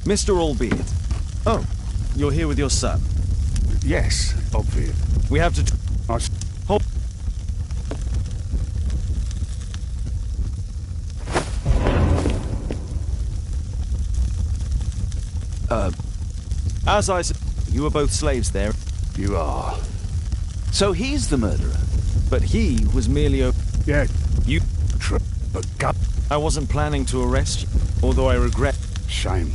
Mr. Albeit. Oh, you're here with your son. Yes, obvious. We have to... Hold... As I said, you were both slaves there. You are. So he's the murderer. But he was merely a... Yeah. You... But gut. I wasn't planning to arrest you, although I regret... Shame.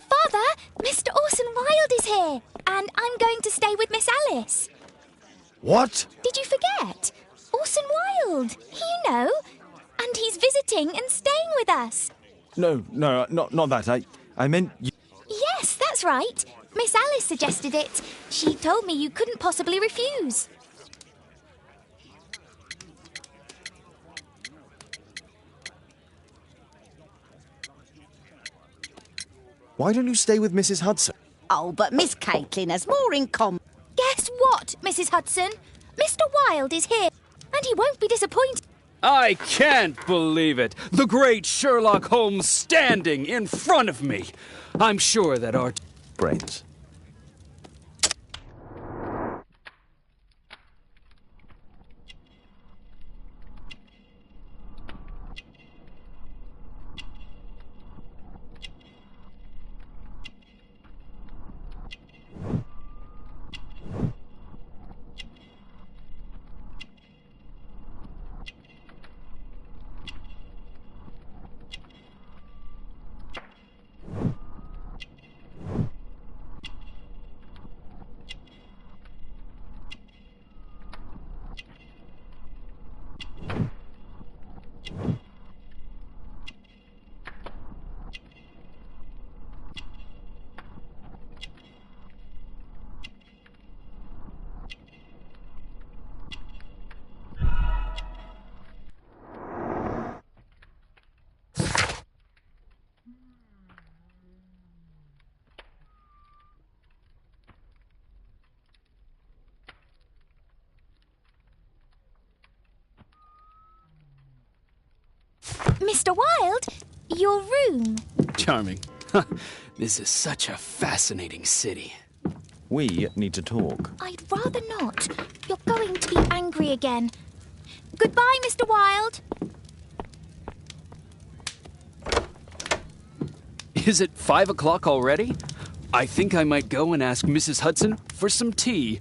Father, Mr. Orson Wilde is here, and I'm going to stay with Miss Alice. What? Did you forget? Orson Wilde, you know. And he's visiting and staying with us. No, not that. I meant you... Yes, that's right. Miss Alice suggested it. She told me you couldn't possibly refuse. Why don't you stay with Mrs. Hudson? Oh, but Miss Caitlin has more in common. Guess what, Mrs. Hudson? Mr. Wilde is here, and he won't be disappointed. I can't believe it. The great Sherlock Holmes standing in front of me. I'm sure that our... Brains. Mr. Wilde, your room. Charming. This is such a fascinating city. We need to talk. I'd rather not. You're going to be angry again. Goodbye, Mr. Wilde. Is it 5 o'clock already? I think I might go and ask Mrs. Hudson for some tea.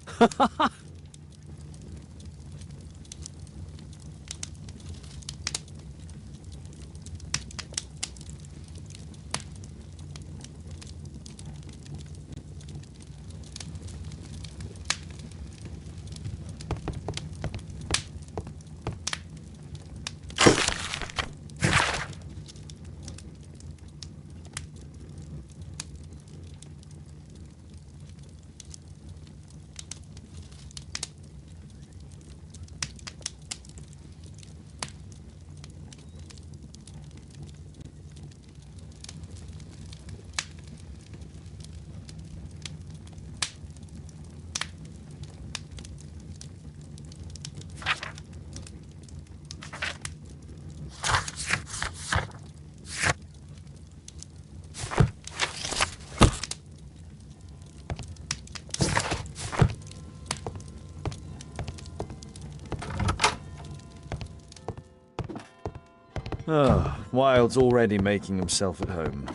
Wilde's already making himself at home.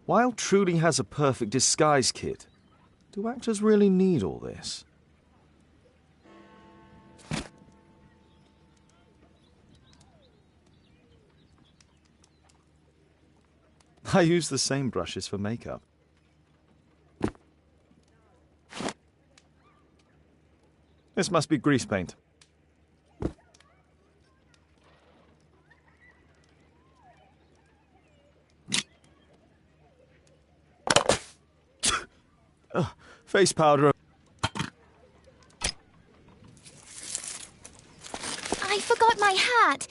Wilde truly has a perfect disguise kit. Do actors really need all this? I use the same brushes for makeup. This must be grease paint. Face powder. I forgot my hat.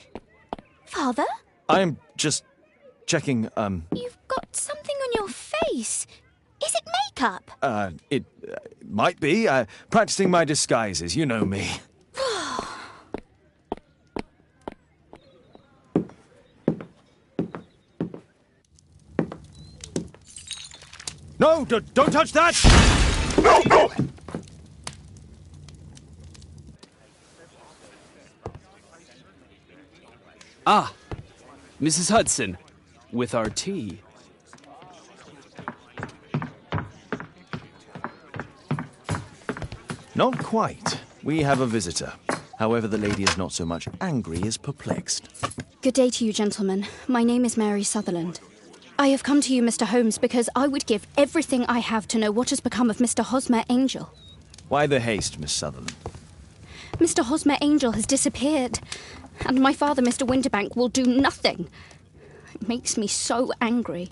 Father? I'm just checking, You've got something on your face. Is it makeup? It might be. Practicing my disguises, you know me. No, don't touch that! No, no! Ah, Mrs. Hudson, with our tea. Not quite. We have a visitor. However, the lady is not so much angry as perplexed. Good day to you, gentlemen. My name is Mary Sutherland. I have come to you, Mr. Holmes, because I would give everything I have to know what has become of Mr. Hosmer Angel. Why the haste, Miss Sutherland? Mr. Hosmer Angel has disappeared, and my father, Mr. Winterbank, will do nothing. It makes me so angry.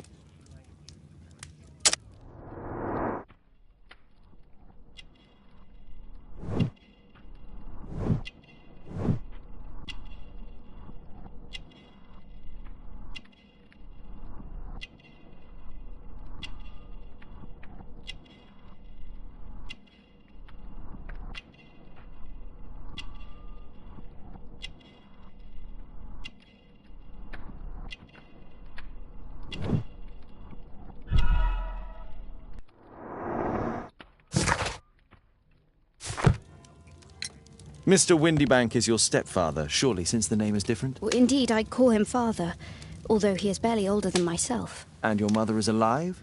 Mr. Windybank is your stepfather, surely, since the name is different? Indeed, I call him father, although he is barely older than myself. And your mother is alive?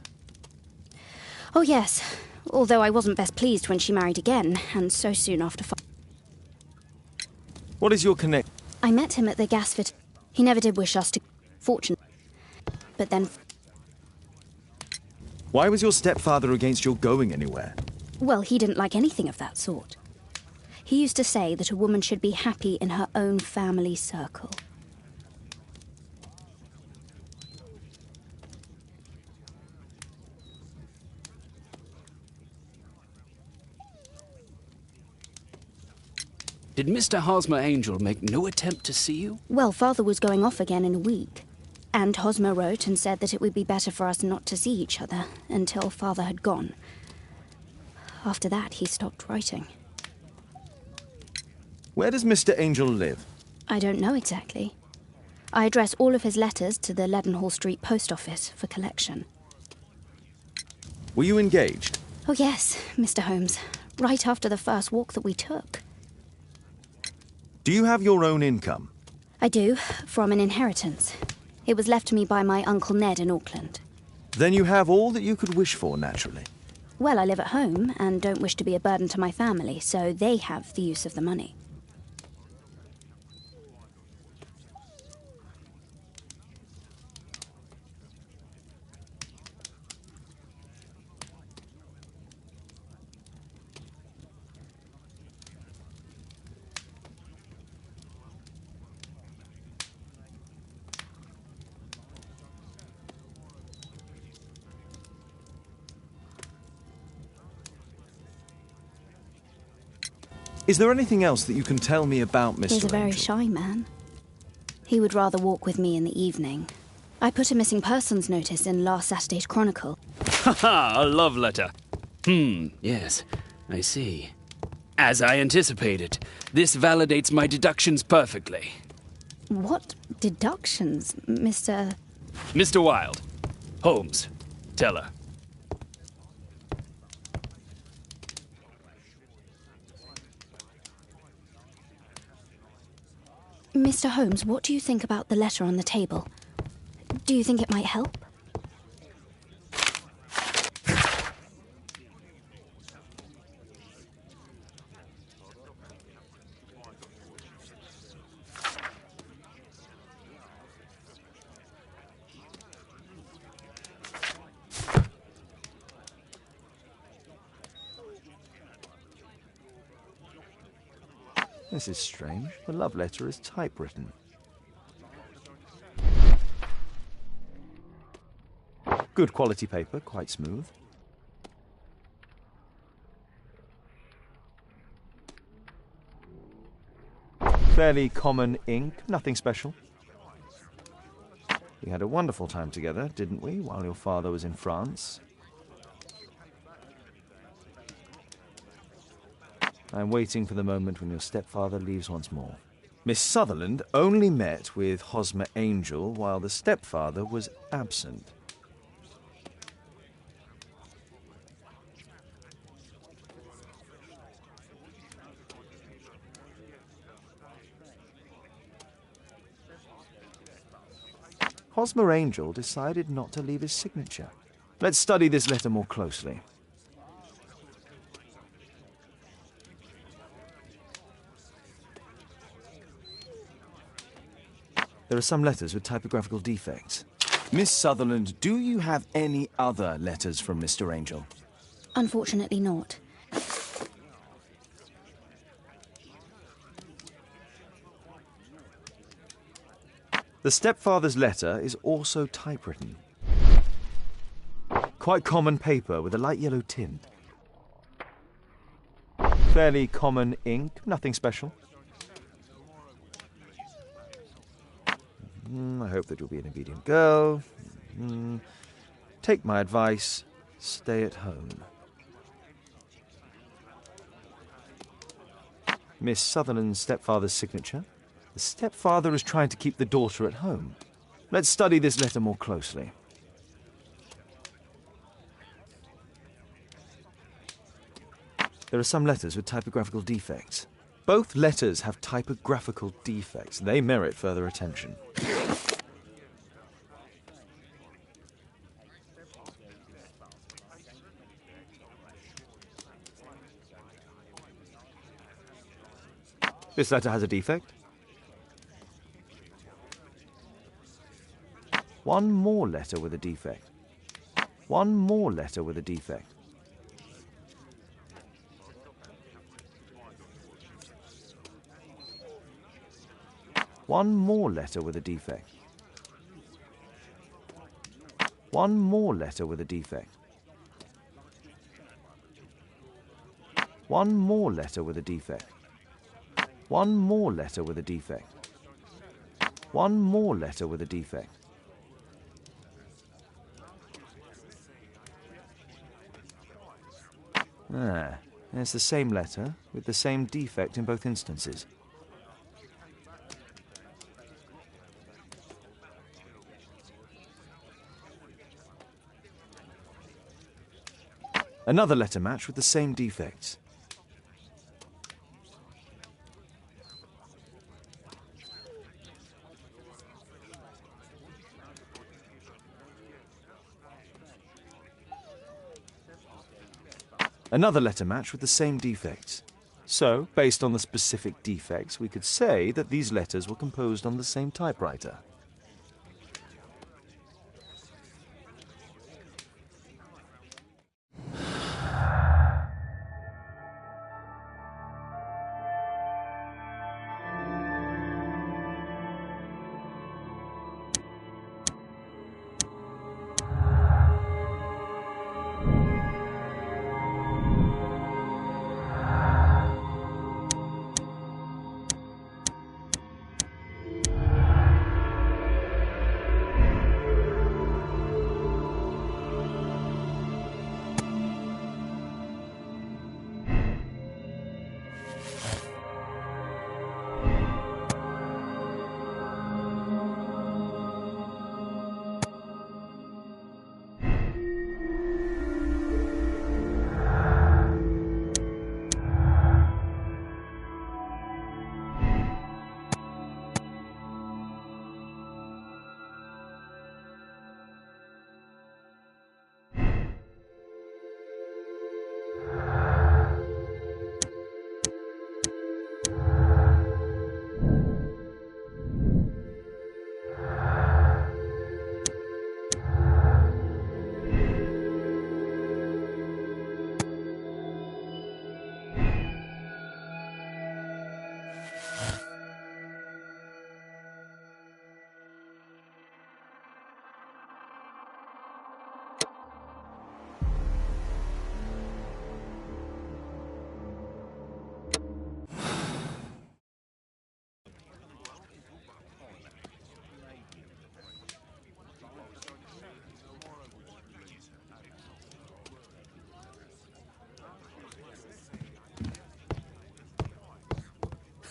Oh, yes, although I wasn't best pleased when she married again, and so soon after. What is your connect? I met him at the gas fit. He never did wish us to fortune. But then, Why was your stepfather against your going anywhere? well, he didn't like anything of that sort. He used to say that a woman should be happy in her own family circle. Did Mr. Hosmer Angel make no attempt to see you? Well, Father was going off again in a week. And Hosmer wrote and said that it would be better for us not to see each other until Father had gone. After that, he stopped writing. Where does Mr. Angel live? I don't know exactly. I address all of his letters to the Leadenhall Street post office for collection. Were you engaged? Oh yes, Mr. Holmes. Right after the first walk that we took. Do you have your own income? I do, from an inheritance. It was left to me by my Uncle Ned in Auckland. Then you have all that you could wish for, naturally. Well, I live at home and don't wish to be a burden to my family, so they have the use of the money. Is there anything else that you can tell me about Mr. He's a very Angel? shy man. He would rather walk with me in the evening. I put a missing persons notice in last Saturday's Chronicle. Ha! A love letter. Yes, I see. As I anticipated, this validates my deductions perfectly. What deductions, Mr. Mr. Wilde. Holmes. Tell her. Mr. Holmes, what do you think about the letter on the table? Do you think it might help? This is strange. The love letter is typewritten. Good quality paper, quite smooth. Fairly common ink, nothing special. We had a wonderful time together, didn't we, while your father was in France? I'm waiting for the moment when your stepfather leaves once more. Miss Sutherland only met with Hosmer Angel while the stepfather was absent. Hosmer Angel decided not to leave his signature. Let's study this letter more closely. There are some letters with typographical defects. Miss Sutherland, do you have any other letters from Mr. Angel? Unfortunately not. The stepfather's letter is also typewritten. Quite common paper with a light yellow tint. Fairly common ink, nothing special. I hope that you'll be an obedient girl. Take my advice, stay at home. Miss Sutherland's stepfather's signature. The stepfather is trying to keep the daughter at home. Let's study this letter more closely. There are some letters with typographical defects. Both letters have typographical defects. They merit further attention. This letter has a defect. One more letter with a defect. One more letter with a defect. One more letter with a defect. One more letter with a defect. One more letter with a defect. One more letter with a defect. One more letter with a defect. There's the same letter with the same defect in both instances. Another letter match with the same defects. Another letter match with the same defects. So, based on the specific defects, we could say that these letters were composed on the same typewriter.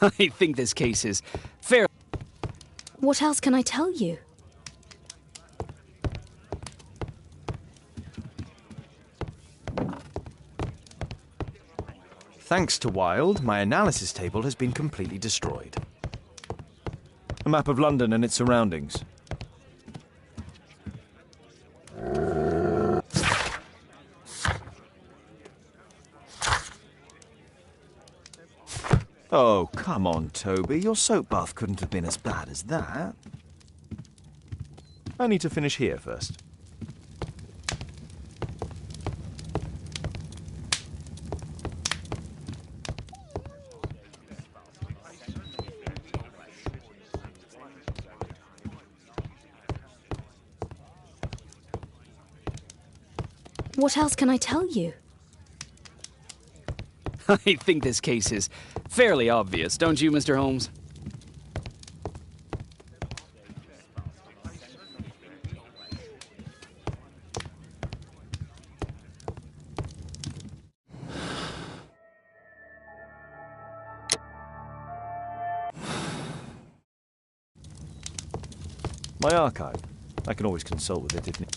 I think this case is fair. What else can I tell you? Thanks to Wilde, my analysis table has been completely destroyed. A map of London and its surroundings. Oh, come on, Toby. Your soap bath couldn't have been as bad as that. I need to finish here first. What else can I tell you? I think this case is fairly obvious, don't you, Mr. Holmes? My archive. I can always consult with it if needed.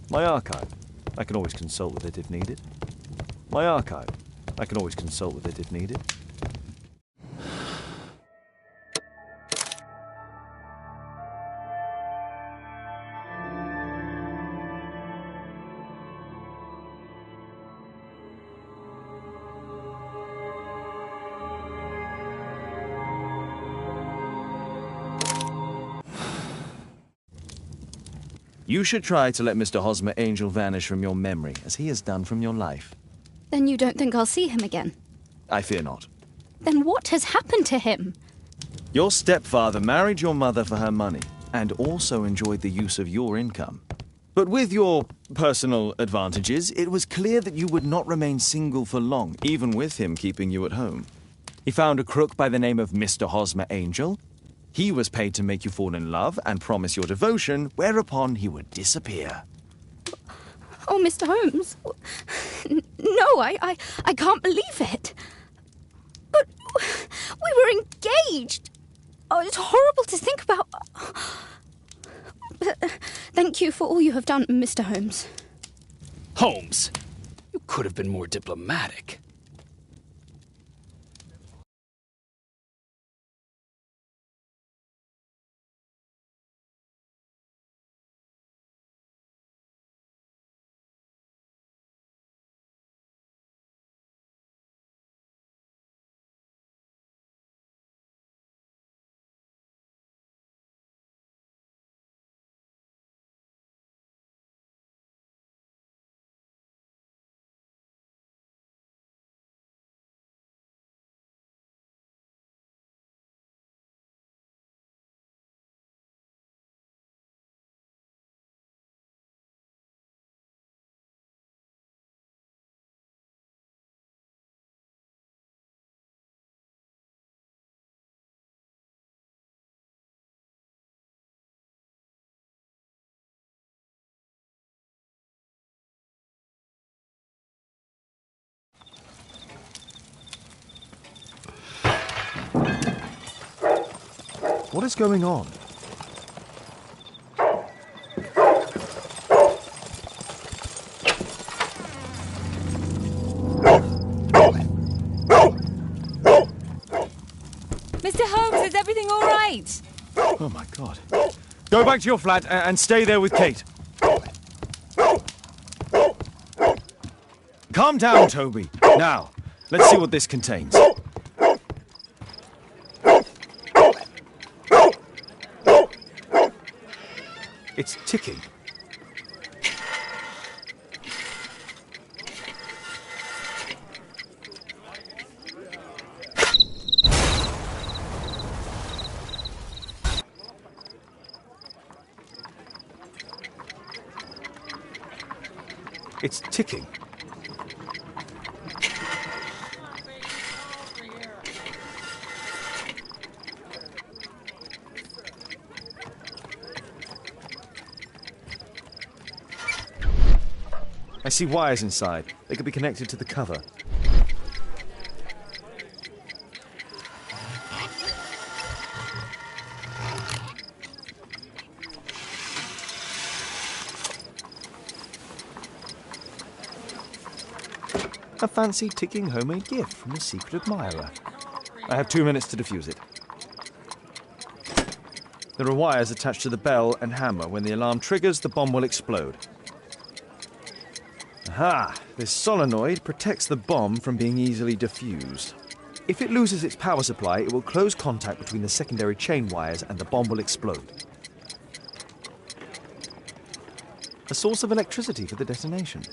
My archive. I can always consult with it if needed. My archive. I can always consult with it if needed. You should try to let Mr. Hosmer Angel vanish from your memory, as he has done from your life. Then you don't think I'll see him again? I fear not. Then what has happened to him? Your stepfather married your mother for her money, and also enjoyed the use of your income. But with your personal advantages, it was clear that you would not remain single for long, even with him keeping you at home. He found a crook by the name of Mr. Hosmer Angel. He was paid to make you fall in love and promise your devotion, whereupon he would disappear. Oh, Mr. Holmes. No, I can't believe it. But we were engaged. Oh, it's horrible to think about. But thank you for all you have done, Mr. Holmes. Holmes, you could have been more diplomatic. What is going on? Mr. Holmes, is everything all right? Oh, my God. Go back to your flat and stay there with Kate. Calm down, Toby. Now, let's see what this contains. It's ticking. It's ticking. I see wires inside. They could be connected to the cover. A fancy ticking homemade gift from a secret admirer. I have 2 minutes to defuse it. There are wires attached to the bell and hammer. When the alarm triggers, the bomb will explode. Aha! This solenoid protects the bomb from being easily diffused. If it loses its power supply, it will close contact between the secondary chain wires and the bomb will explode. A source of electricity for the detonation.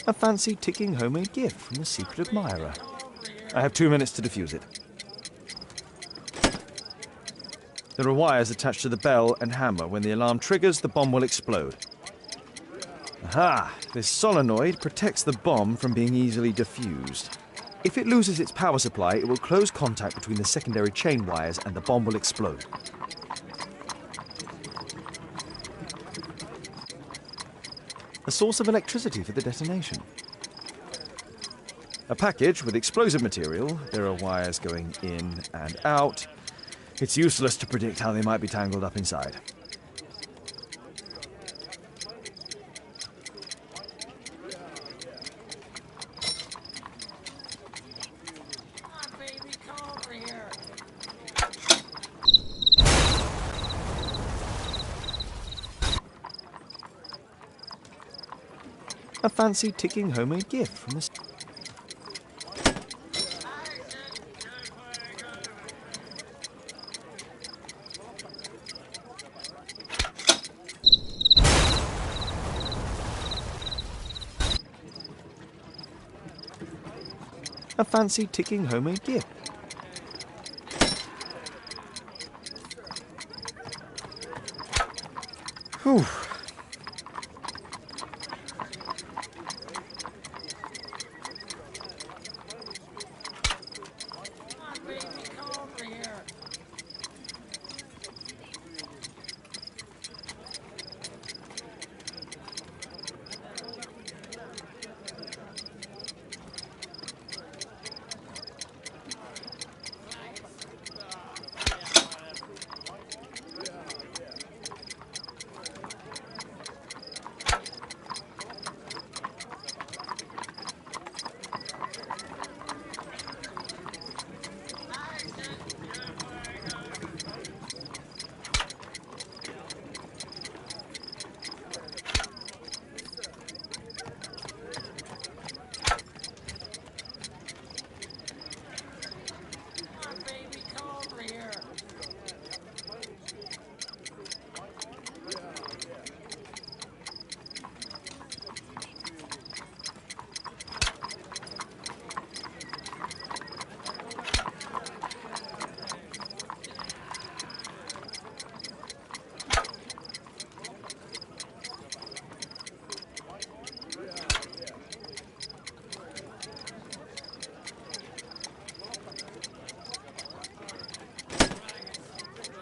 A fancy ticking homemade gift from a secret admirer. I have 2 minutes to defuse it. There are wires attached to the bell and hammer. When the alarm triggers, the bomb will explode. Aha! This solenoid protects the bomb from being easily diffused. If it loses its power supply, it will close contact between the secondary chain wires and the bomb will explode. A source of electricity for the detonation. A package with explosive material. There are wires going in and out. It's useless to predict how they might be tangled up inside. A fancy ticking homemade gift from the... A fancy ticking homemade gift. Whew.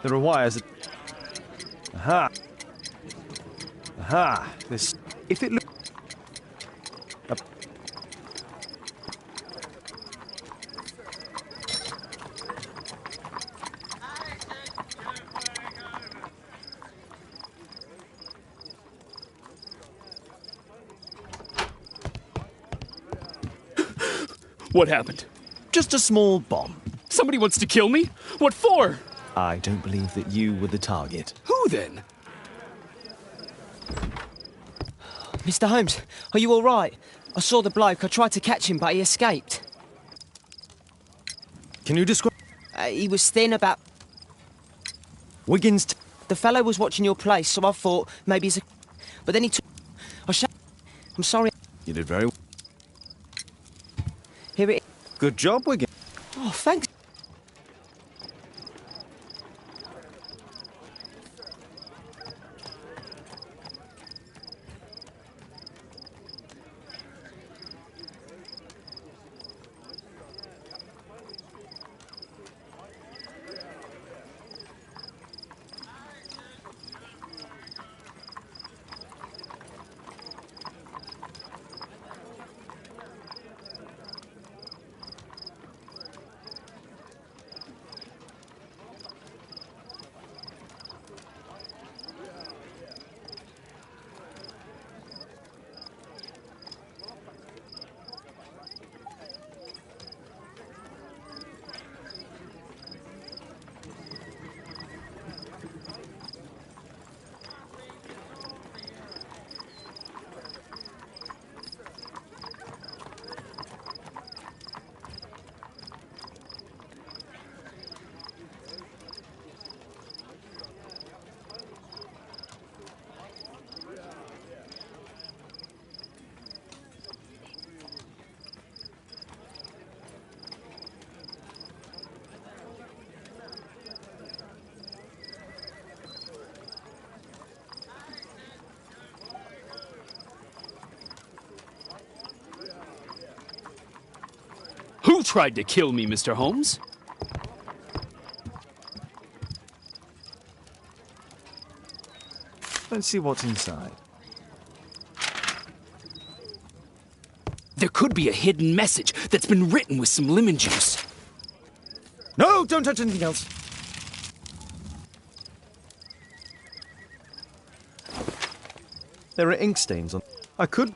There are wires. Aha! Aha! This. If it looks. What happened? Just a small bomb. Somebody wants to kill me? What for? I don't believe that you were the target. Who then? Mr. Holmes, are you all right? I saw the bloke. I tried to catch him, but he escaped. Can you describe? He was thin about... Wiggins. The fellow was watching your place, so I thought maybe he's a... But then he took... I'm sorry. You did very well. Here it is. Good job, Wiggins. Oh, thanks. tried to kill me, Mr. Holmes? Let's see what's inside. There could be a hidden message that's been written with some lemon juice. No, don't touch anything else. There are ink stains on... I could...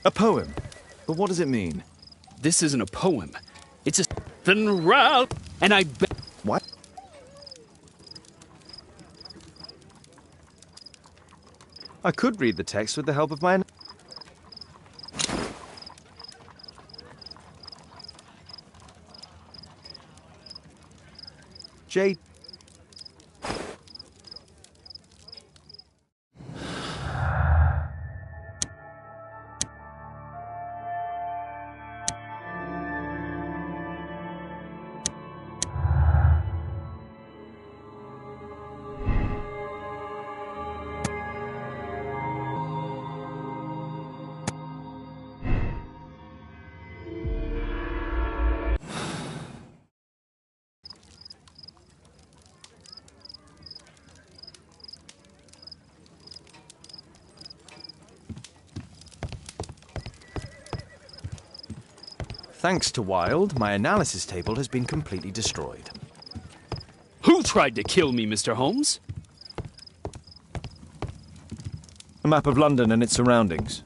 A poem. But what does it mean? This isn't a poem. It's a thin route, and I bet... What? I could read the text with the help of my... J... Thanks to Wilde, my analysis table has been completely destroyed. Who tried to kill me, Mr. Holmes? A map of London and its surroundings.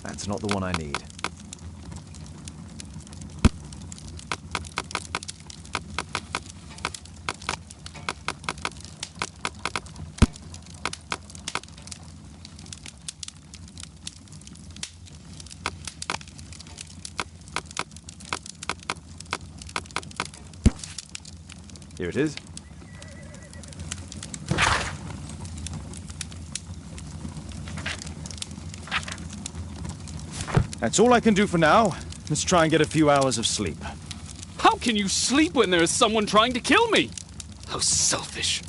That's not the one I need. Here it is. That's all I can do for now. Let's try and get a few hours of sleep. How can you sleep when there is someone trying to kill me? How selfish.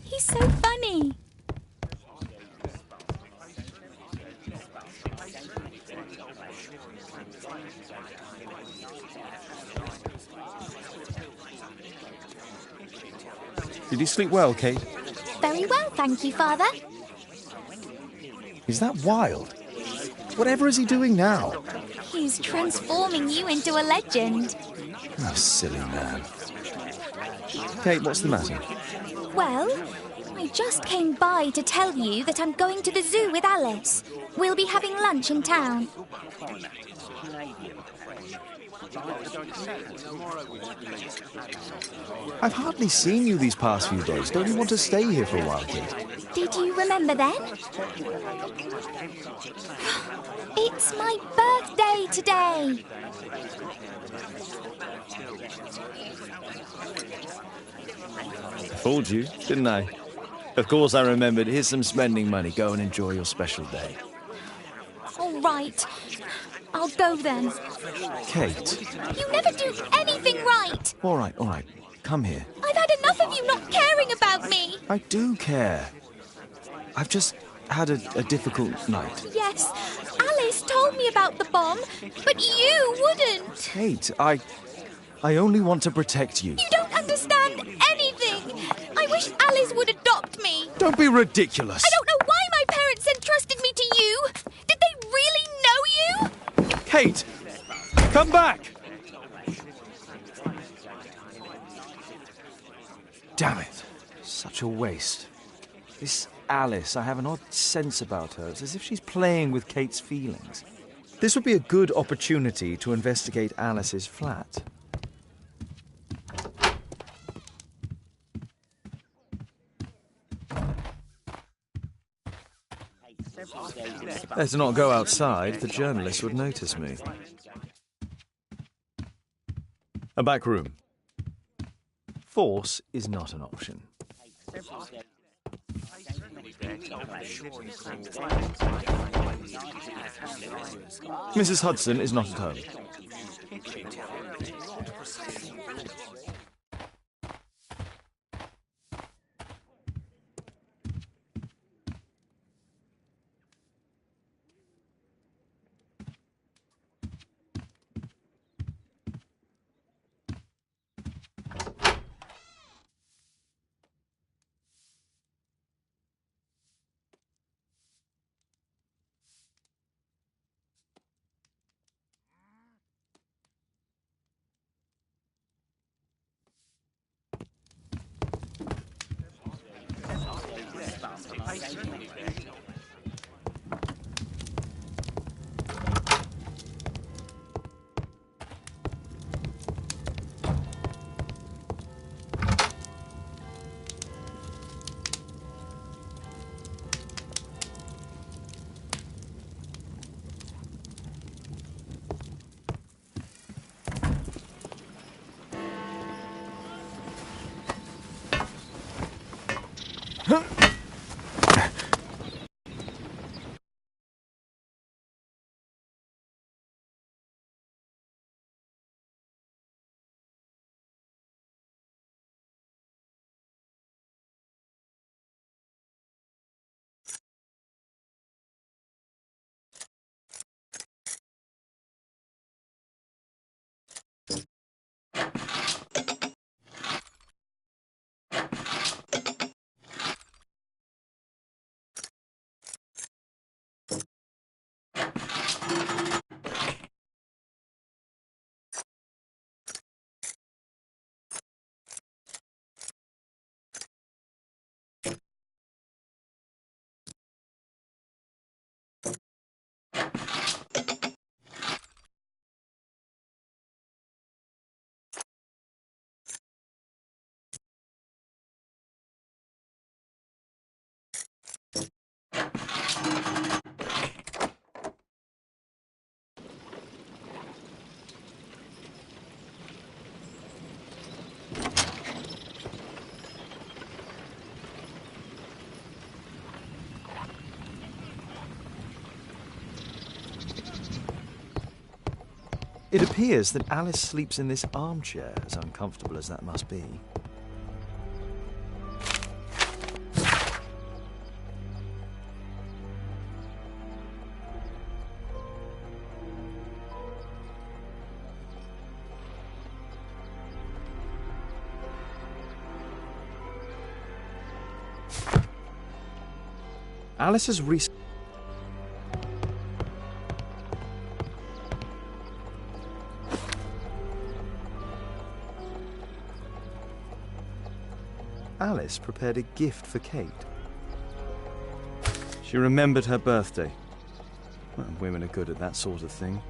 He's so funny. Did you sleep well, Kate? Very well, thank you, Father. Is that Wilde? Whatever is he doing now? He's transforming you into a legend. Oh, silly man. Kate, what's the matter? Well, I just came by to tell you that I'm going to the zoo with Alice. We'll be having lunch in town. I've hardly seen you these past few days. Don't you want to stay here for a while, Kate? Did you remember then? It's my birthday today. Fooled you, didn't I? Of course I remembered. Here's some spending money. Go and enjoy your special day. All right. I'll go then. Kate. You never do anything right. All right. Come here. I've had enough of you not caring about me. I do care. I've just had a difficult night. Yes, Alice told me about the bomb, but you wouldn't. Kate, I only want to protect you. You don't understand anything. I wish Alice would adopt me. Don't be ridiculous. I don't know why my parents entrusted me to you. Did they really know you? Kate, come back! Damn it. Such a waste. This Alice, I have an odd sense about her. It's as if she's playing with Kate's feelings. This would be a good opportunity to investigate Alice's flat. Better not go outside. The journalist would notice me. A back room. Force is not an option. Mrs. Hudson is not at home. It appears that Alice sleeps in this armchair, as uncomfortable as that must be. Alice has recently... Alice prepared a gift for Kate. She remembered her birthday. Well, women are good at that sort of thing.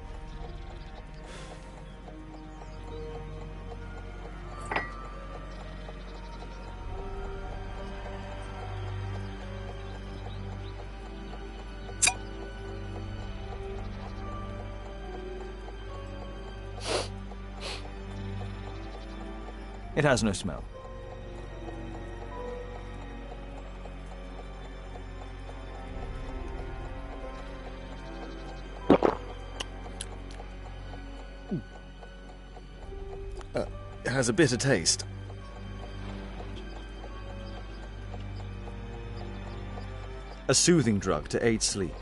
It has no smell. It has a bitter taste. A soothing drug to aid sleep.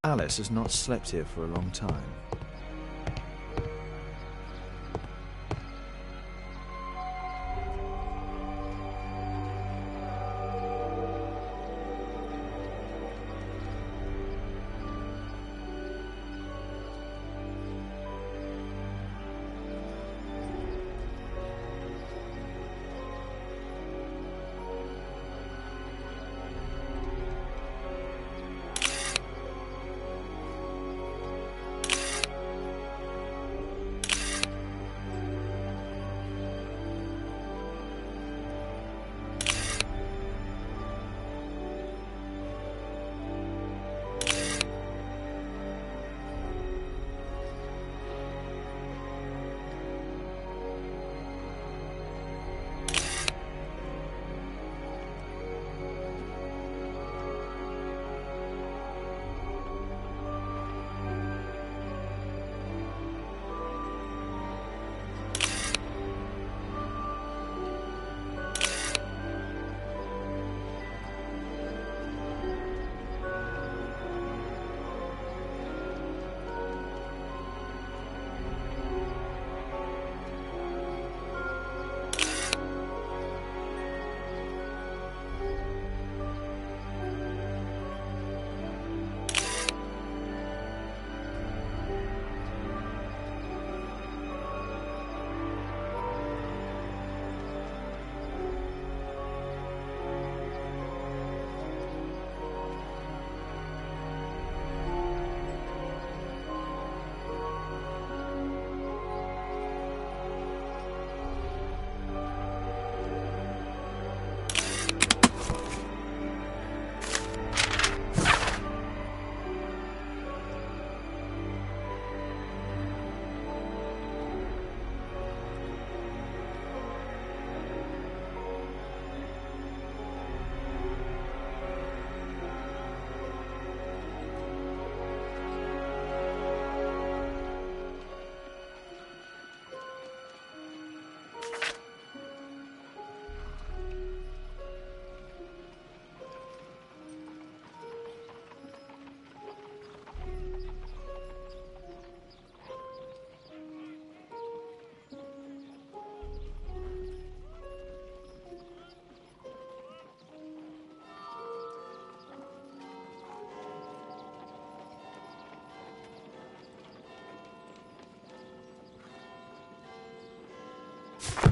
Alice has not slept here for a long time.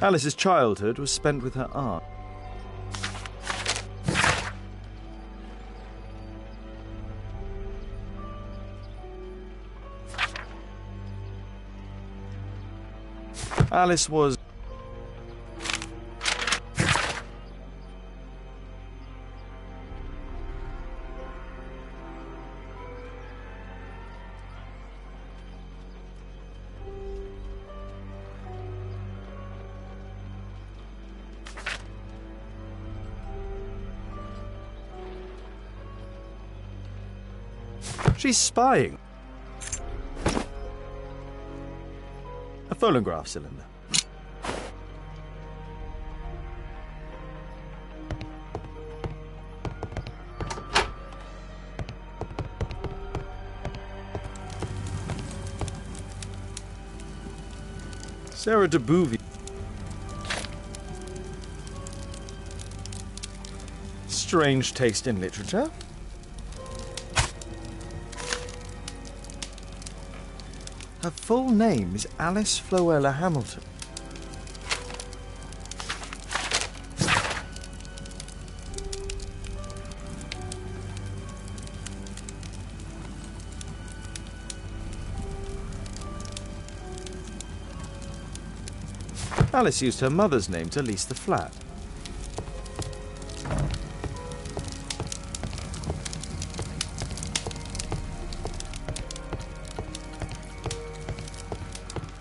Alice's childhood was spent with her aunt. Alice was she's spying. A phonograph cylinder. Sarah de Bouvier. Strange taste in literature. Her full name is Alice Floella Hamilton. Alice used her mother's name to lease the flat.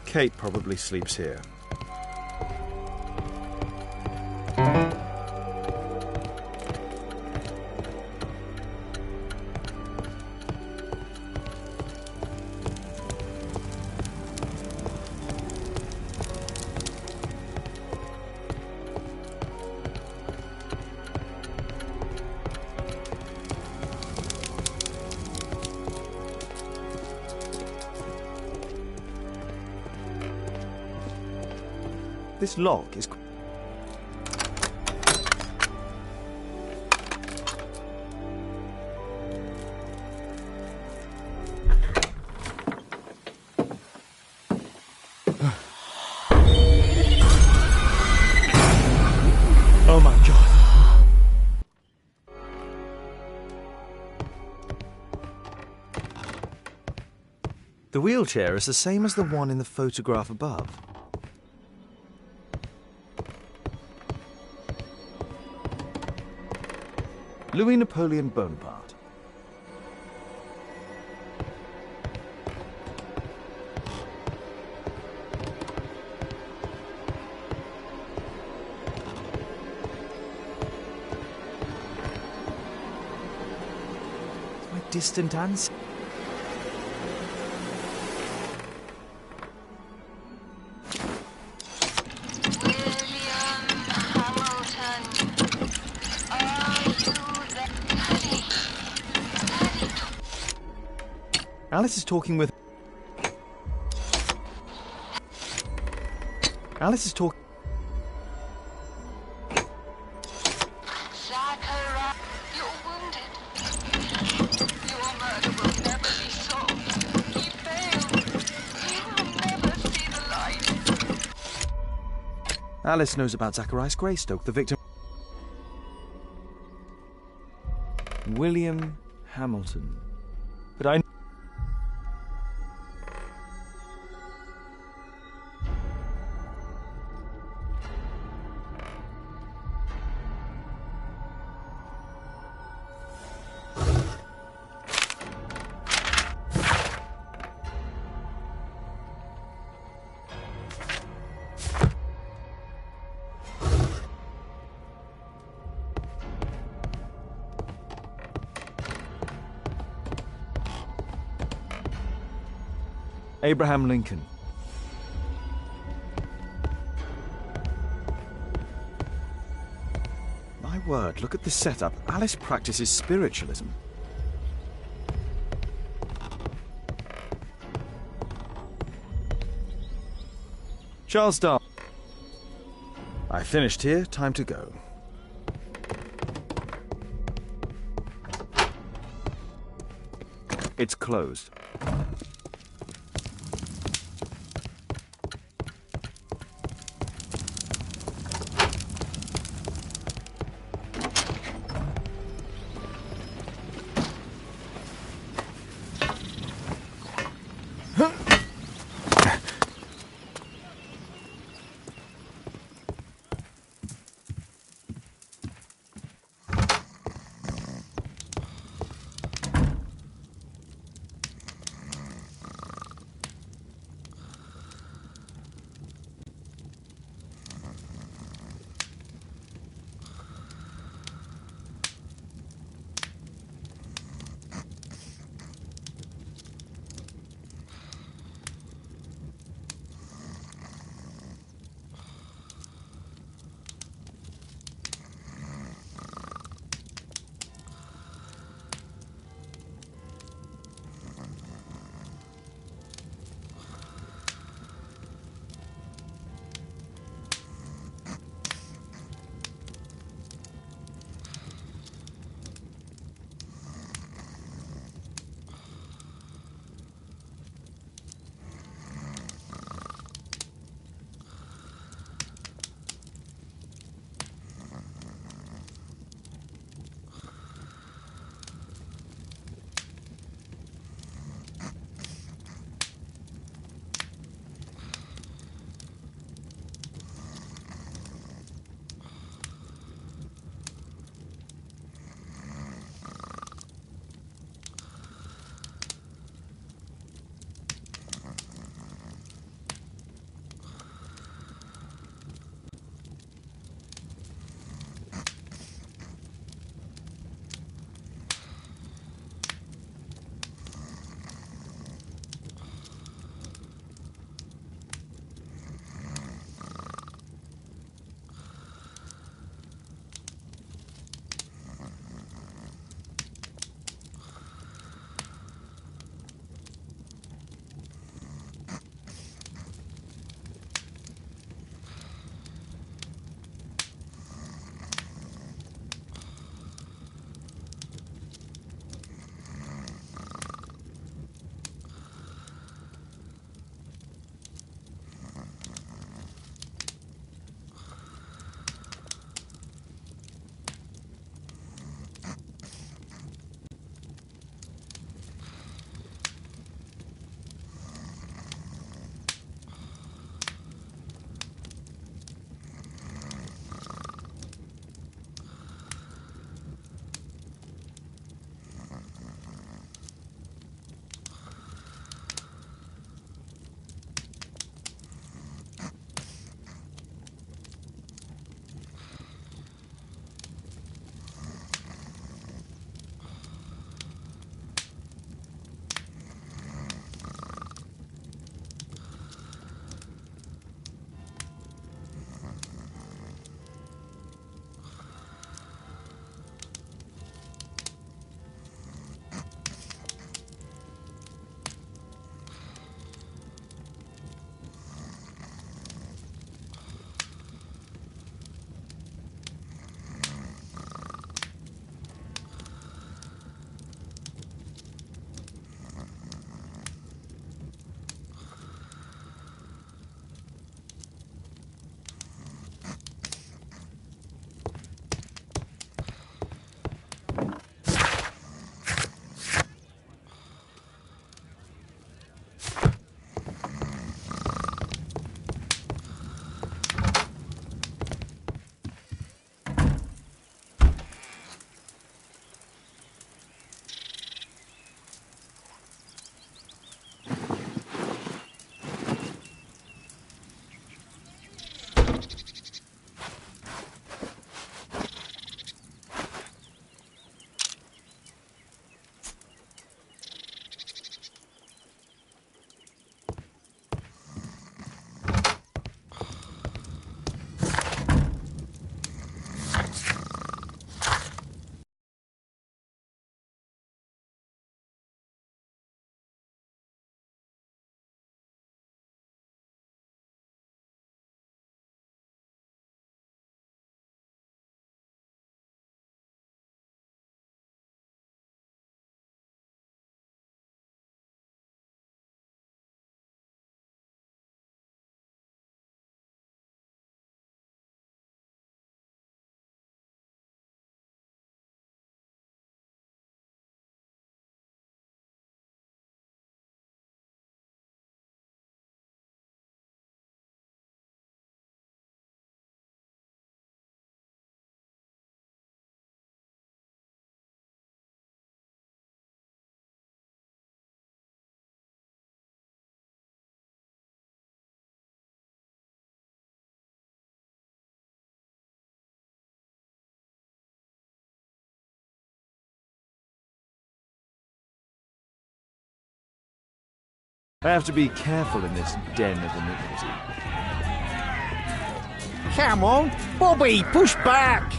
Kate probably sleeps here. This lock is... Oh my God. The wheelchair is the same as the one in the photograph above. Louis Napoleon Bonaparte. My distant ancestor. Alice is talking with... Alice is talking... Zachariah, you're wounded. Your murder will never be solved. He failed. He will never see the light. Alice knows about Zacharias Greystoke, the victim... William Hamilton. But I... Abraham Lincoln. My word, look at this setup. Alice practices spiritualism. Charles Darwin. I finished here, time to go. It's closed. I have to be careful in this den of iniquity. Come on, Bobby, push back!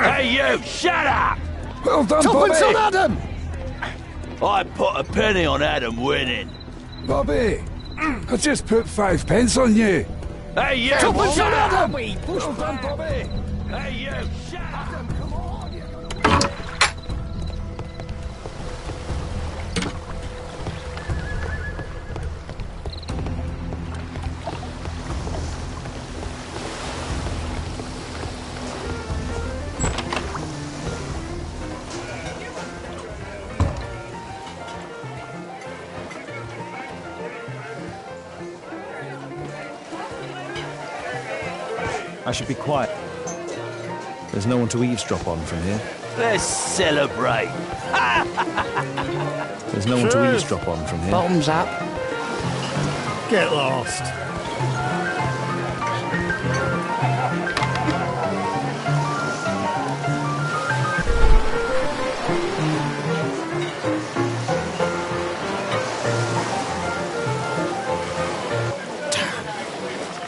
Hey, you! Shut up! Well done, Tuppence on Bobby! Adam! I put a penny on Adam winning. Bobby, I just put 5 pence on you. Hey, you! Tuppence shut on up! Adam! Bobby, push Well done, back! Bobby! Hey, you! Shut up! Come on! I should be quiet. There's no one to eavesdrop on from here. Let's celebrate. There's no one to eavesdrop on from here. Bottoms up. Get lost.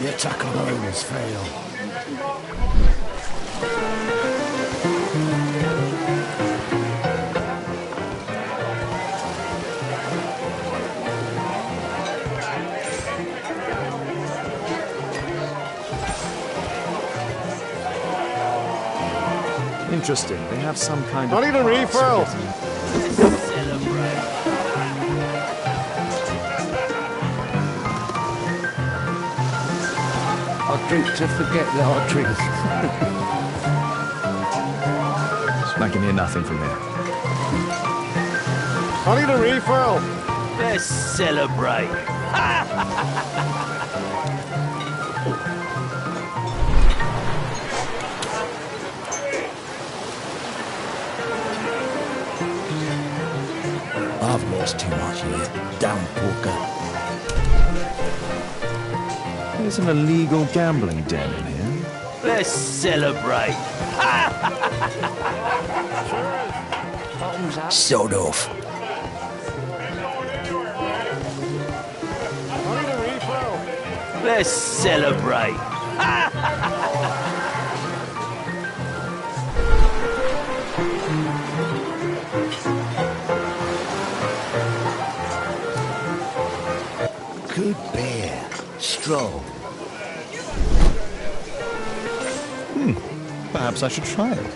The attack on home has failed. Interesting. They have some kind of... I need a refill. I drink to forget that I drink. I can hear nothing from here. I need a refill. Let's celebrate. I've lost too much here. Damn poker. There's an illegal gambling den in here. Let's celebrate. Bottoms up. Sod off. I need a refill. Let's celebrate. Good beer. Strong. Perhaps I should try it.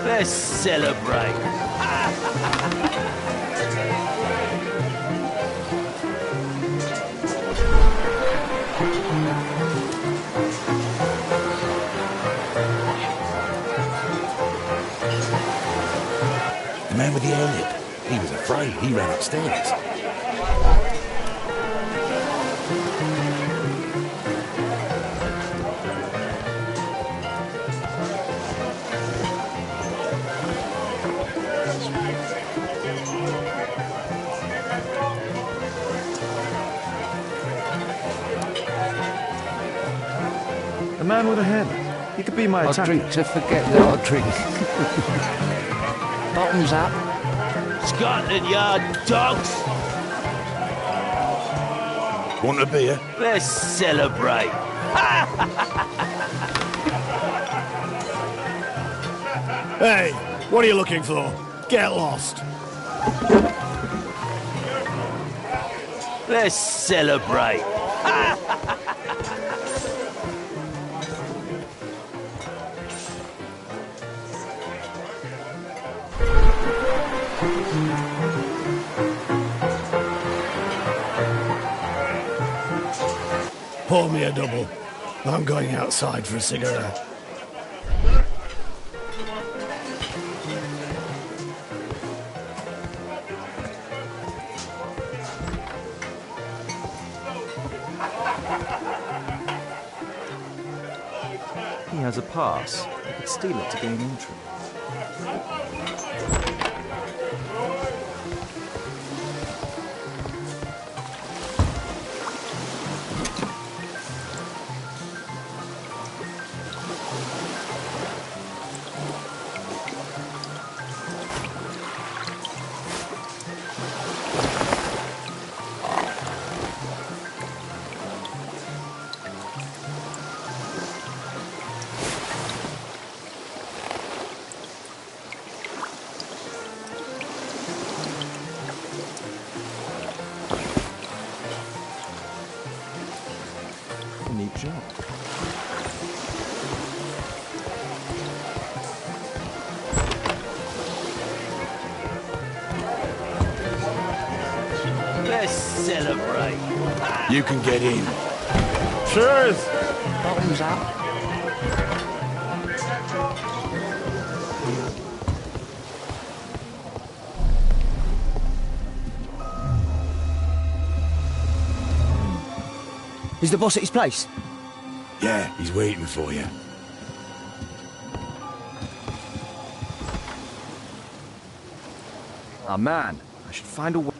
Let's celebrate. The man with the airlip. He was afraid. He ran upstairs. The man with a head. He could be my I attacker. drink to forget that I drink. Bottoms up. Scotland Yard dogs. Want a beer? Let's celebrate. Hey, what are you looking for? Get lost. Let's celebrate. Pour me a double. I'm going outside for a cigarette. He has a pass. I could steal it to gain entry. Let's celebrate. You can get in. Cheers! Bottoms up. Is the boss at his place? Yeah, he's waiting for you. Ah, man. I should find a way.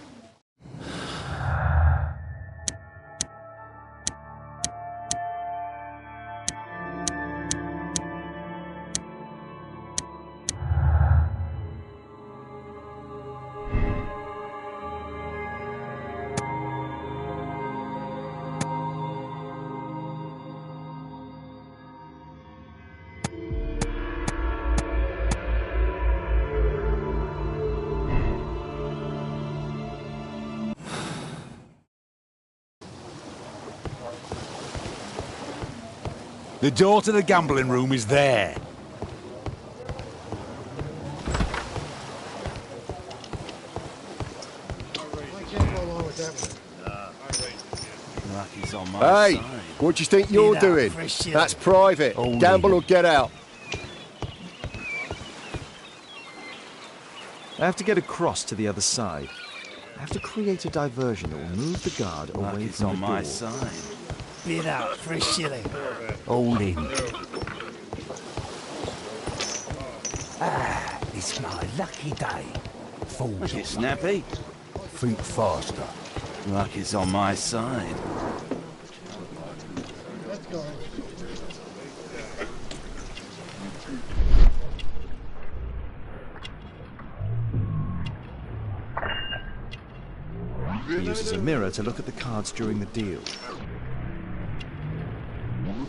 The door to the gambling room is there. Lucky's on my Hey, side. what do you think you're doing? That's private. Gamble or get out. I have to get across to the other side. I have to create a diversion that will move the guard away Lucky's from on the my door. side. Bid out for a shilling. All in. It's my lucky day. Fools. Make it snappy. Think faster. Lucky's on my side. He uses a mirror to look at the cards during the deal.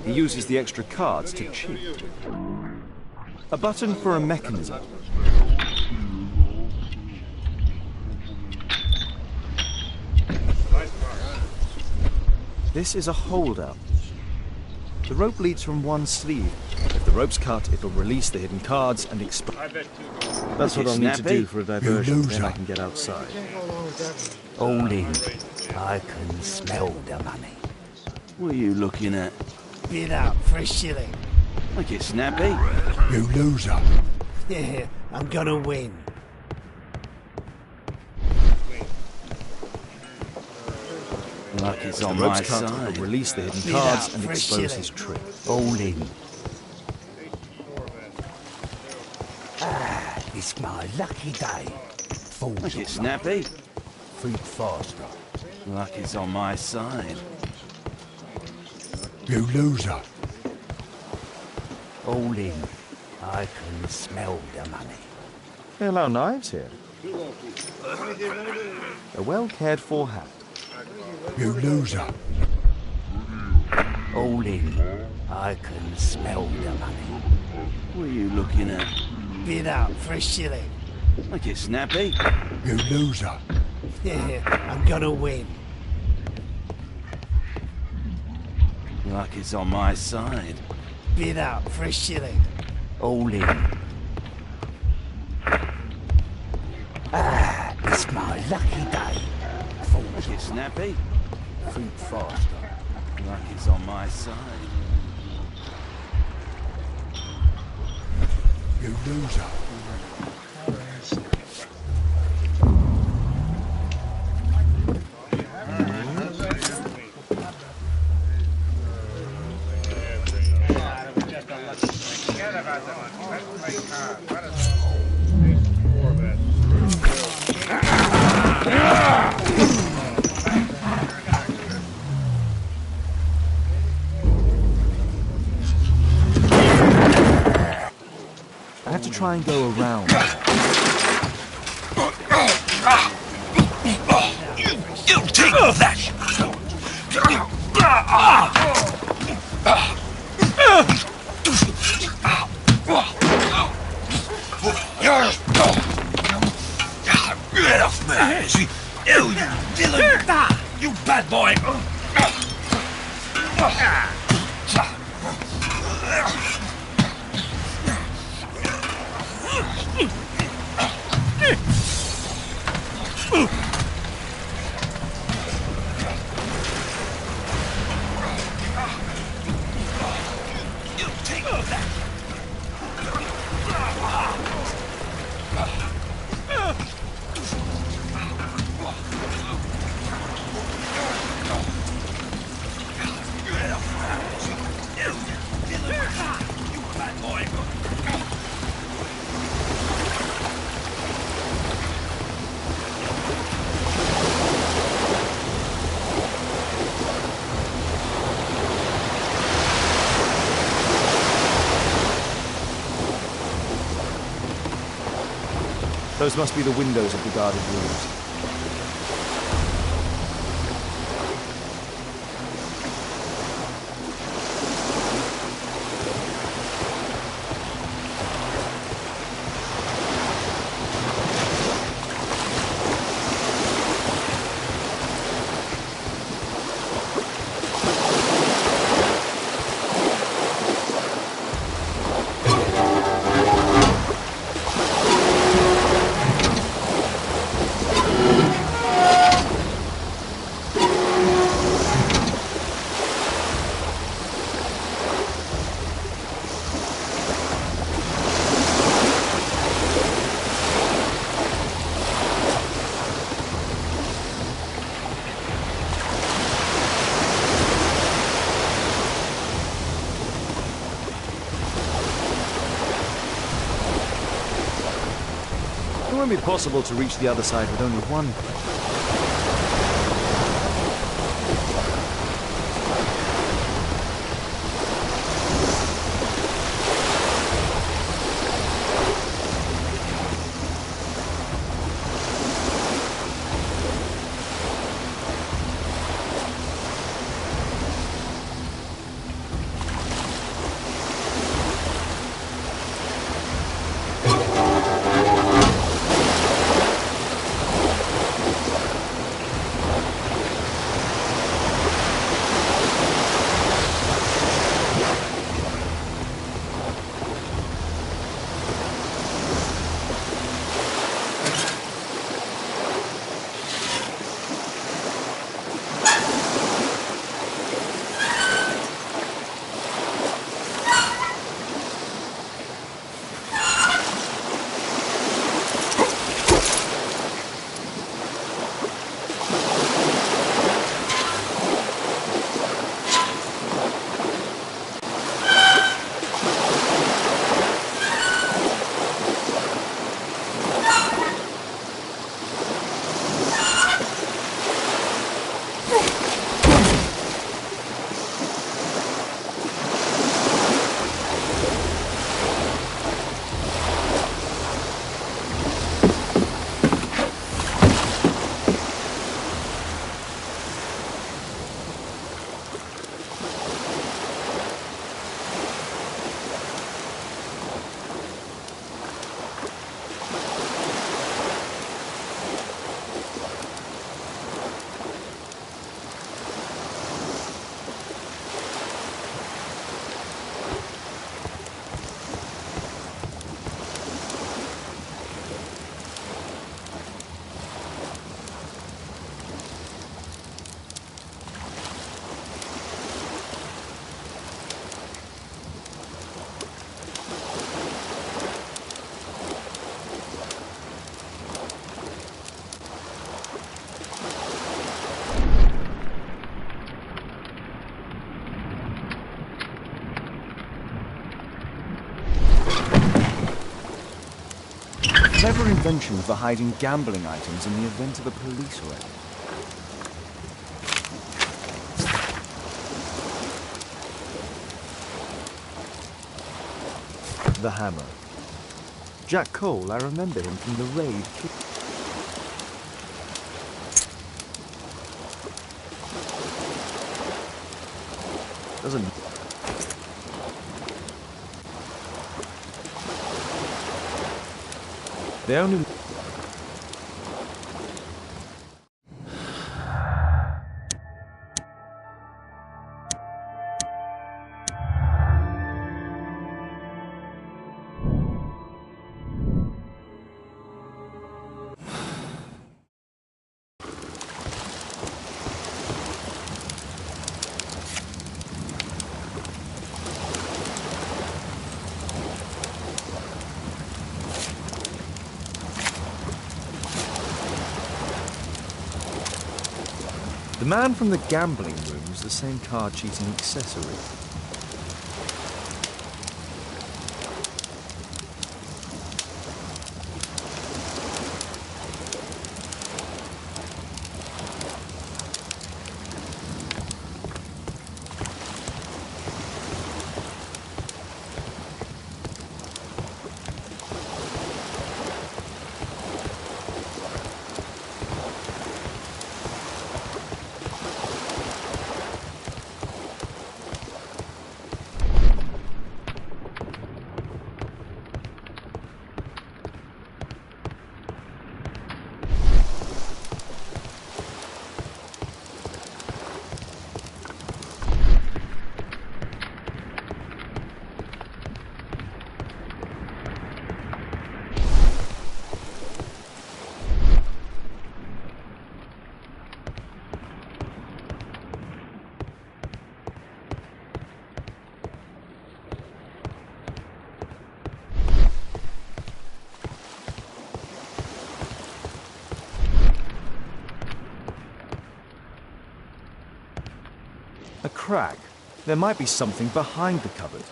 He uses the extra cards to cheat. A button for a mechanism. This is a holdout. The rope leads from one sleeve. If the rope's cut, it'll release the hidden cards and explode. That's what I'll need to do for a diversion, then I can get outside. All in. I can smell the money. What are you looking at? Bid out for a shilling. Make it snappy. You loser. Yeah, I'm gonna win. Lucky's If on the my rope's cut, side. it'll release the hidden Lead cards out and for a expose shilling. his trick. All in. It's my lucky day. Fools. Make it snappy. Think faster. Lucky's on my side. You loser. All in. I can smell the money. They allow knives here. A well cared for hat. You loser. All in. I can smell the money. What are you looking at? Bid out for a shilling. Make it snappy. You loser. Yeah, I'm gonna win. Lucky's on my side. Bid out for a shilling. All in. It's my lucky day. Fools. Make it snappy. Think faster. Lucky's on my side. You loser. I have to try and go around. You take that! Get off me! You villain! You bad boy! Those must be the windows of the guarded rooms. It won't be possible to reach the other side with only one plane. Clever invention for hiding gambling items in the event of a police raid. The hammer. Jack Cole, I remember him from the raid. Doesn't... They only... The man from the gambling room was the same card-cheating accessory. crack. There might be something behind the cupboard.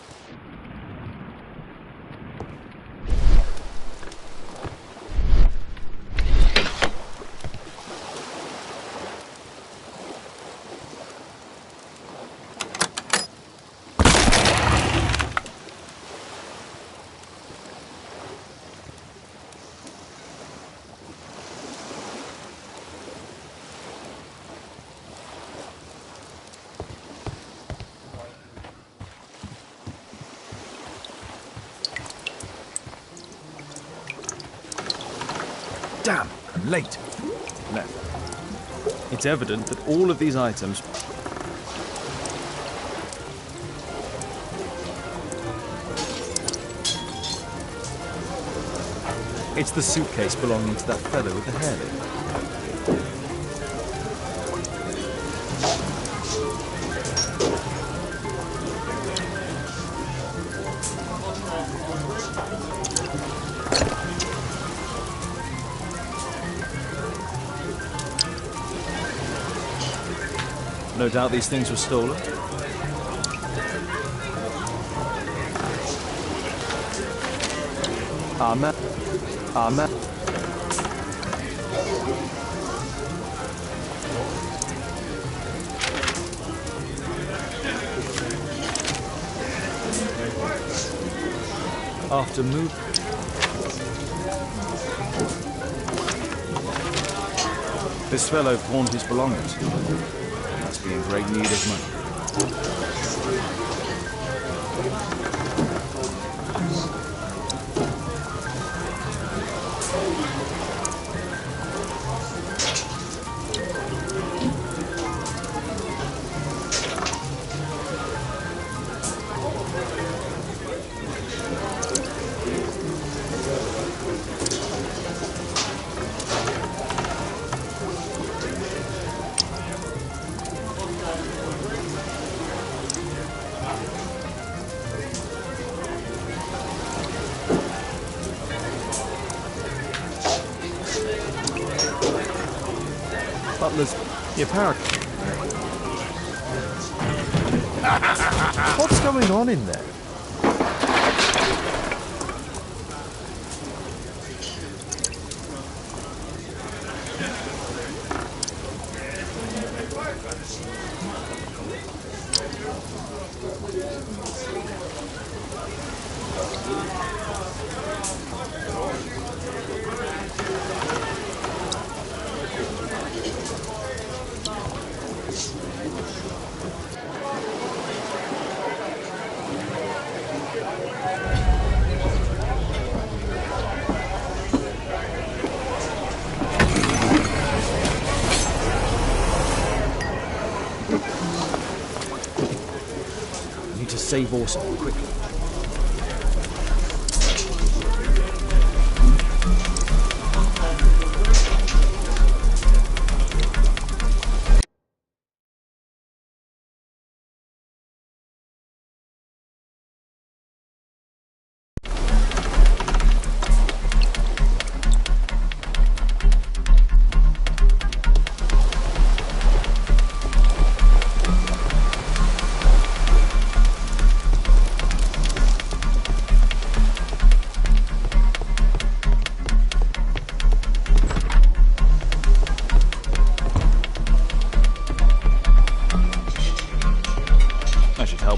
Damn, I'm late. Left. It's evident that all of these items... It's the suitcase belonging to that fellow with the hairlid. No doubt these things were stolen. Amen. Amen. After move. This fellow pawned his belongings. Must be in great need of money. Butler's... Your power... What's going on in there? Save also, quickly.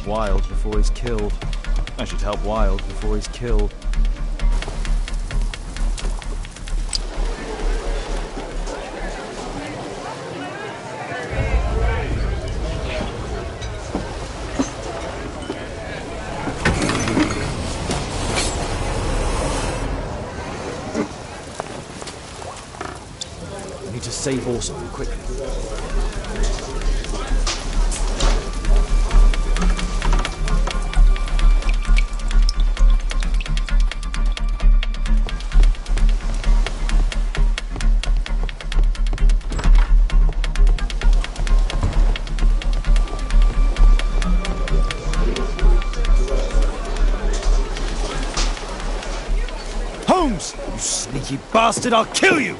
Wild before he's killed. I should help Wild before he's killed. I need to save also quickly. Holmes! You sneaky bastard, I'll kill you!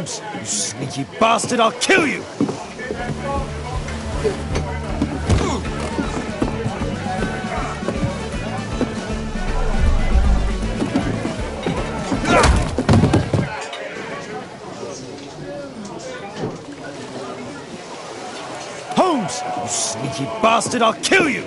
Holmes! You sneaky bastard, I'll kill you! Holmes! You sneaky bastard, I'll kill you!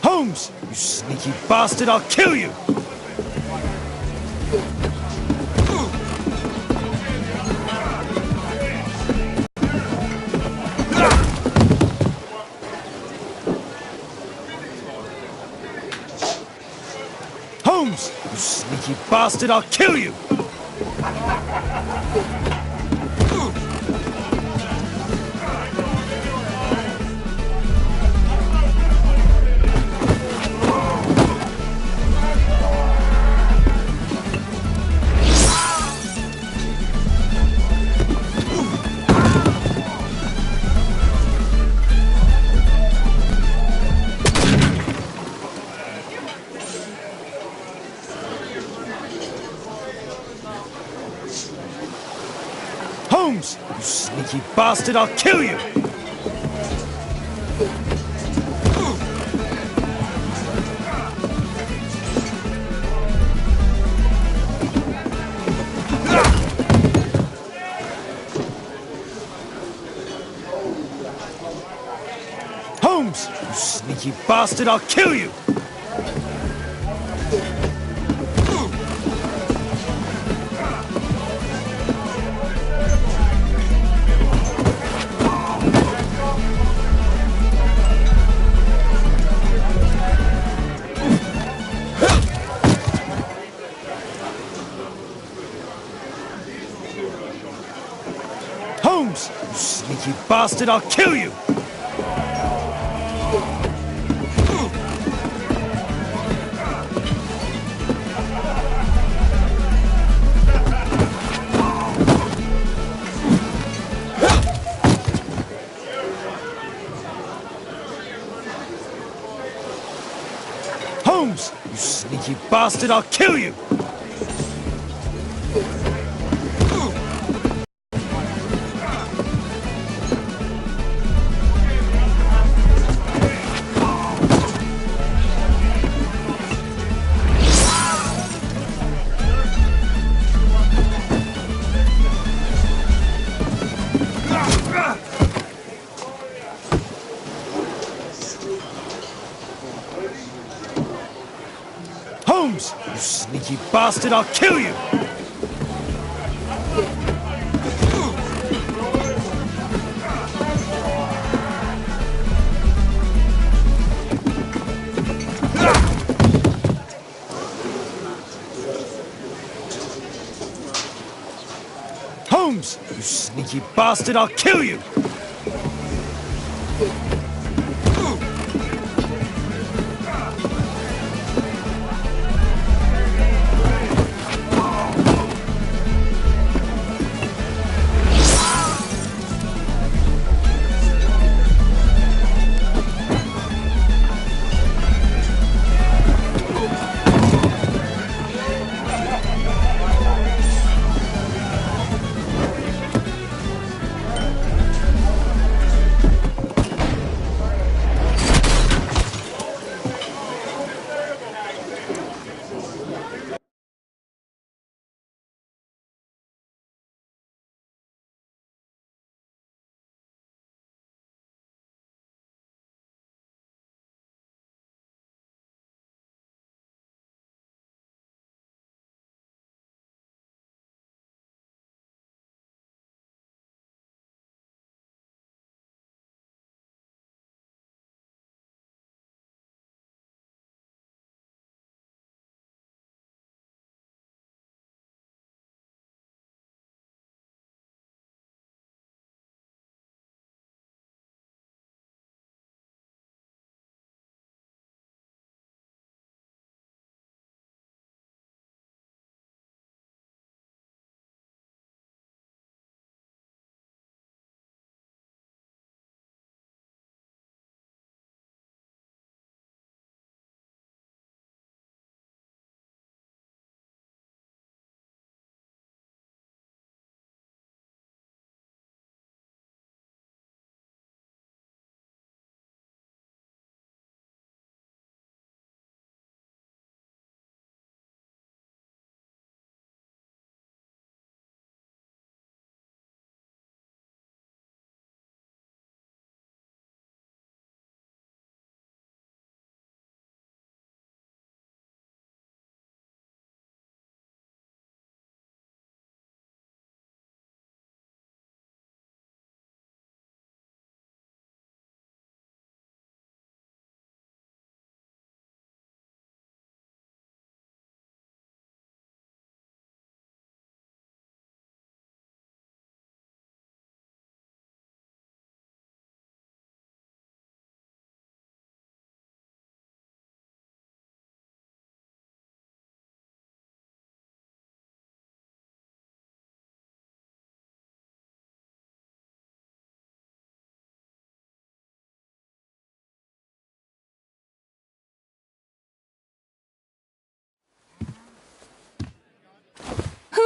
Holmes! You sneaky bastard, I'll kill you! Holmes! You sneaky bastard, I'll kill you! Holmes! You sneaky bastard, I'll kill you! Holmes! You sneaky bastard, I'll kill you! Holmes! You sneaky bastard, I'll kill you! Holmes! You sneaky bastard, I'll kill you! Holmes! You sneaky bastard, I'll kill you! Holmes! You sneaky bastard, I'll kill you!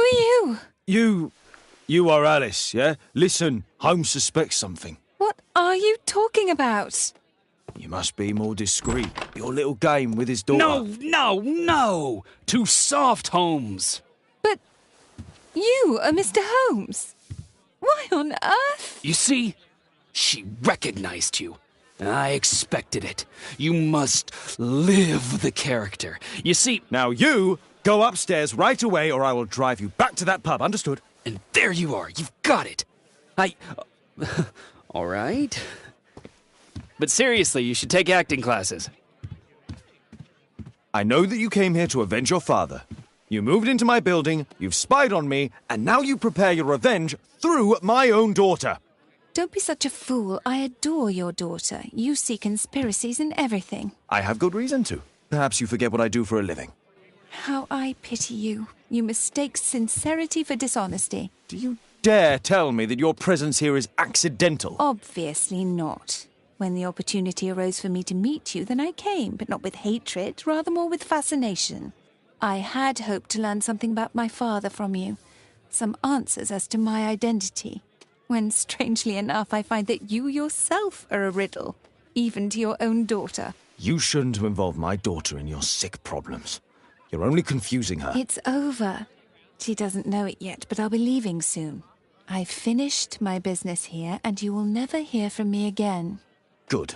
are you? You are Alice, yeah? Listen, Holmes suspects something. What are you talking about? You must be more discreet. Your little game with his daughter. No! Too soft, Holmes. But you are Mr. Holmes. Why on earth? You see, she recognized you. I expected it. You must live the character. You see... Now you go upstairs right away or I will drive you back to that pub, understood? And there you are. You've got it. All right. But seriously, you should take acting classes. I know that you came here to avenge your father. You moved into my building, you've spied on me, and now you prepare your revenge through my own daughter. Don't be such a fool. I adore your daughter. You see conspiracies in everything. I have good reason to. Perhaps you forget what I do for a living. How I pity you. You mistake sincerity for dishonesty. Do you dare tell me that your presence here is accidental? Obviously not. When the opportunity arose for me to meet you, then I came, but not with hatred, rather more with fascination. I had hoped to learn something about my father from you. Some answers as to my identity. When, strangely enough, I find that you yourself are a riddle, even to your own daughter. You shouldn't have involved my daughter in your sick problems. You're only confusing her. It's over. She doesn't know it yet, but I'll be leaving soon. I've finished my business here, and you will never hear from me again. Good.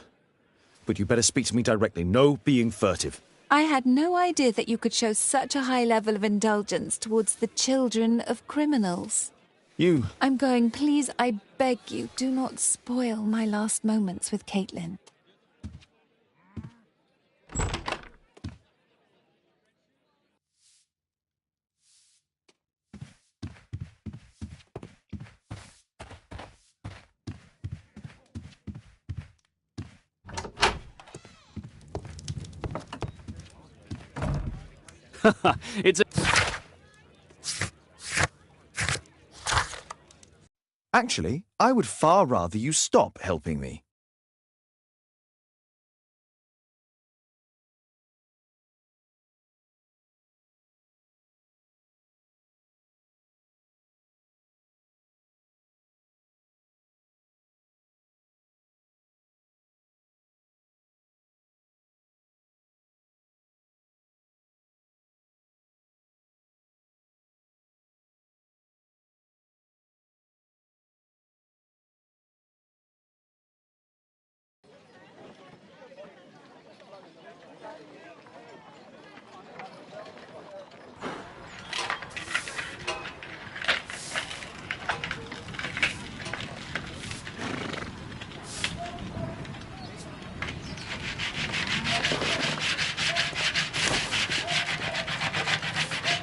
But you better speak to me directly. No being furtive. I had no idea that you could show such a high level of indulgence towards the children of criminals. You... I'm going. Please, I beg you, do not spoil my last moments with Caitlin. It's a... Actually, I would far rather you stop helping me.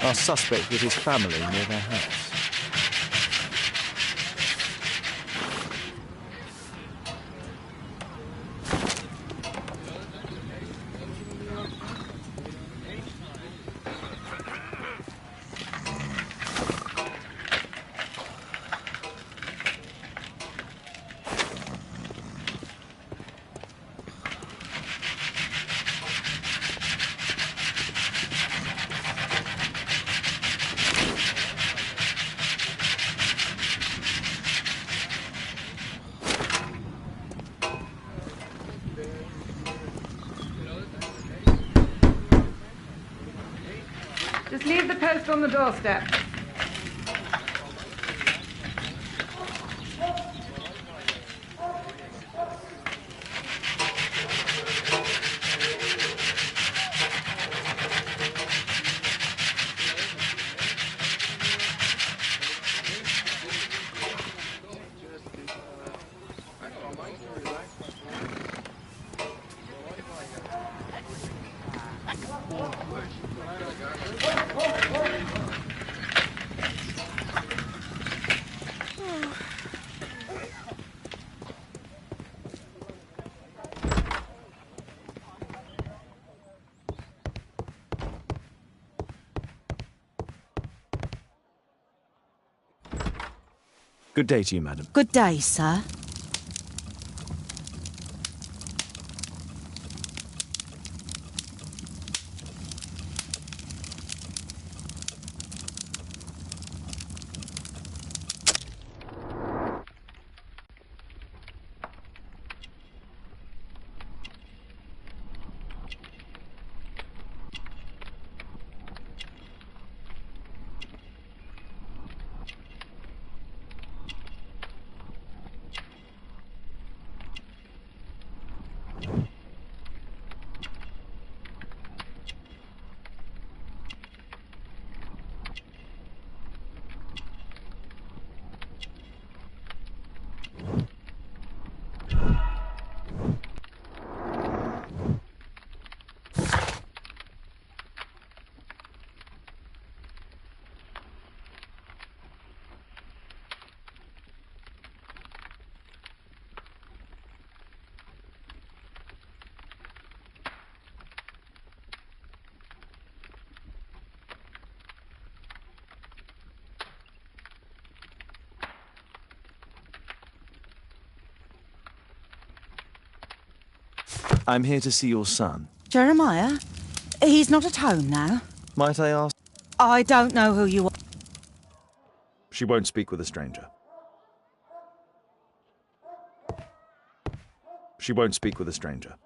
Our suspect with his family near their house. Just leave the post on the doorstep. Good day to you, madam. Good day, sir. I'm here to see your son. Jeremiah? He's not at home now. Might I ask? I don't know who you are. She won't speak with a stranger. She won't speak with a stranger.